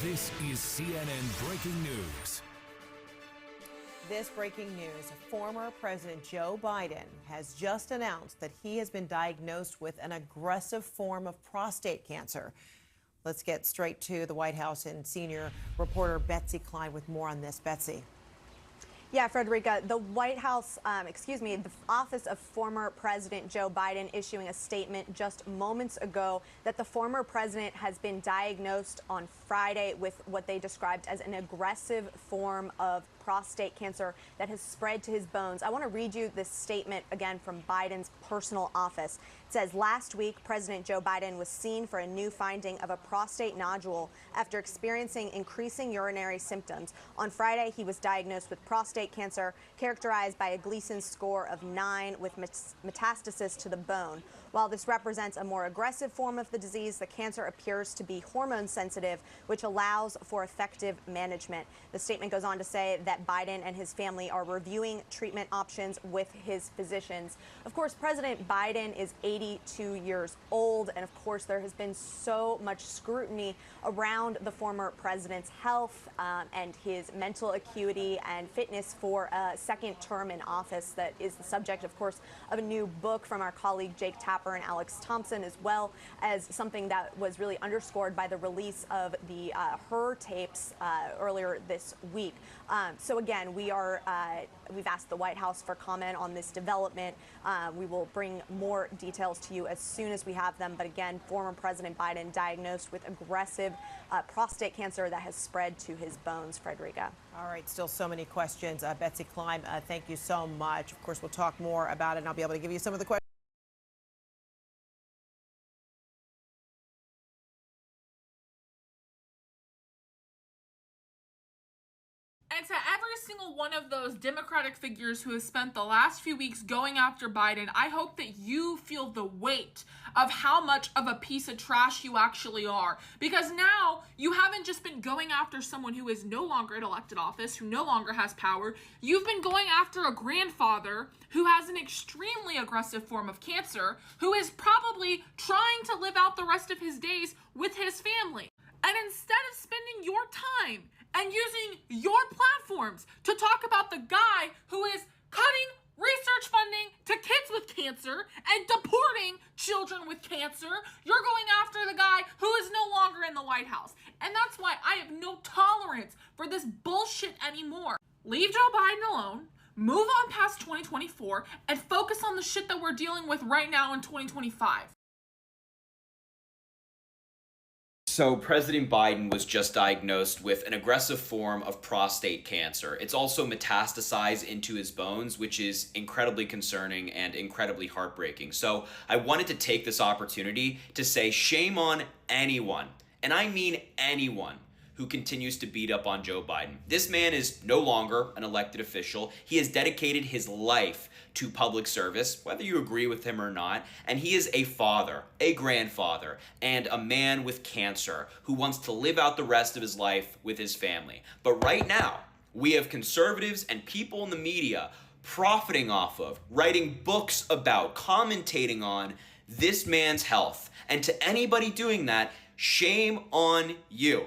This is CNN Breaking News. This breaking news, former President Joe Biden has just announced that he has been diagnosed with an aggressive form of prostate cancer. Let's get straight to the White House and senior reporter Betsy Klein with more on this. Betsy. Yeah, Frederica, the White House, the office of former President Joe Biden issuing a statement just moments ago that the former president has been diagnosed on Friday with what they described as an aggressive form of prostate cancer that has spread to his bones. I want to read you this statement again from Biden's personal office. It says, last week, President Joe Biden was seen for a new finding of a prostate nodule after experiencing increasing urinary symptoms. On Friday, he was diagnosed with prostate cancer, characterized by a Gleason score of 9 with metastasis to the bone. While this represents a more aggressive form of the disease, the cancer appears to be hormone sensitive, which allows for effective management. The statement goes on to say that Biden and his family are reviewing treatment options with his physicians. Of course, President Biden is 82 years old, and of course, there has been so much scrutiny around the former president's health and his mental acuity and fitness for a second term in office. That is the subject, of course, of a new book from our colleague Jake Tapper and Alex Thompson, as well as something that was really underscored by the release of the Her tapes earlier this week. So again, we've asked the White House for comment on this development. We will bring more details to you as soon as we have them. But again, former President Biden diagnosed with aggressive prostate cancer that has spread to his bones. Frederica. All right, still so many questions. Betsy Klein, thank you so much. Of course, we'll talk more about it, and I'll be able to give you some of the questions. And to every single one of those Democratic figures who have spent the last few weeks going after Biden, I hope that you feel the weight of how much of a piece of trash you actually are. Because now you haven't just been going after someone who is no longer in elected office, who no longer has power. You've been going after a grandfather who has an extremely aggressive form of cancer, who is probably trying to live out the rest of his days with his family. And instead of spending your time and using your platforms to talk about the guy who is cutting research funding to kids with cancer and deporting children with cancer, you're going after the guy who is no longer in the White House. And that's why I have no tolerance for this bullshit anymore. Leave Joe Biden alone, move on past 2024, and focus on the shit that we're dealing with right now in 2025. So President Biden was just diagnosed with an aggressive form of prostate cancer. It's also metastasized into his bones, which is incredibly concerning and incredibly heartbreaking. So I wanted to take this opportunity to say shame on anyone, and I mean anyone, who continues to beat up on Joe Biden. This man is no longer an elected official. He has dedicated his life to public service, whether you agree with him or not, and he is a father, a grandfather, and a man with cancer who wants to live out the rest of his life with his family. But right now, we have conservatives and people in the media profiting off of, writing books about, commentating on this man's health. And to anybody doing that, shame on you.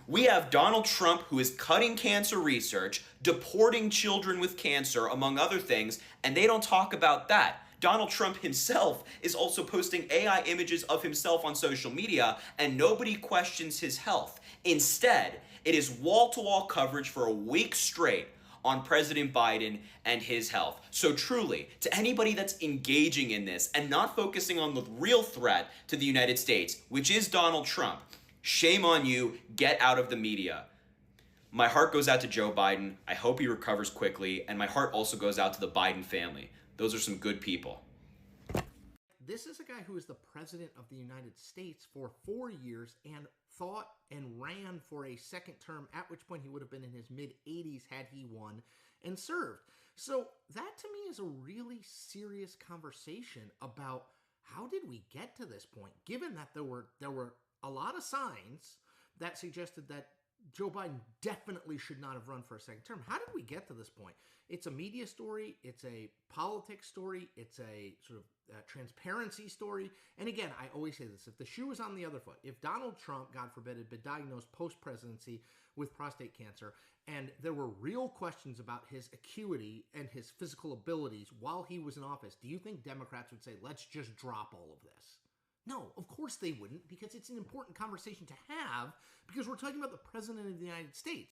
We have Donald Trump, who is cutting cancer research, deporting children with cancer, among other things, and they don't talk about that. Donald Trump himself is also posting AI images of himself on social media, and nobody questions his health. Instead, it is wall-to-wall coverage for a week straight on President Biden and his health. So truly, to anybody that's engaging in this and not focusing on the real threat to the United States, which is Donald Trump, shame on you. Get out of the media. My heart goes out to Joe Biden. I hope he recovers quickly. And my heart also goes out to the Biden family. Those are some good people. This is a guy who is the president of the United States for 4 years and thought and ran for a second term, at which point he would have been in his mid-80s had he won and served. So that to me is a really serious conversation about how did we get to this point, given that there were a lot of signs that suggested that Joe Biden definitely should not have run for a second term. How did we get to this point? It's a media story. It's a politics story. It's a sort of transparency story. And again, I always say this, if the shoe was on the other foot, if Donald Trump, God forbid, had been diagnosed post-presidency with prostate cancer, and there were real questions about his acuity and his physical abilities while he was in office, do you think Democrats would say, let's just drop all of this? No, of course they wouldn't, because it's an important conversation to have, because we're talking about the President of the United States.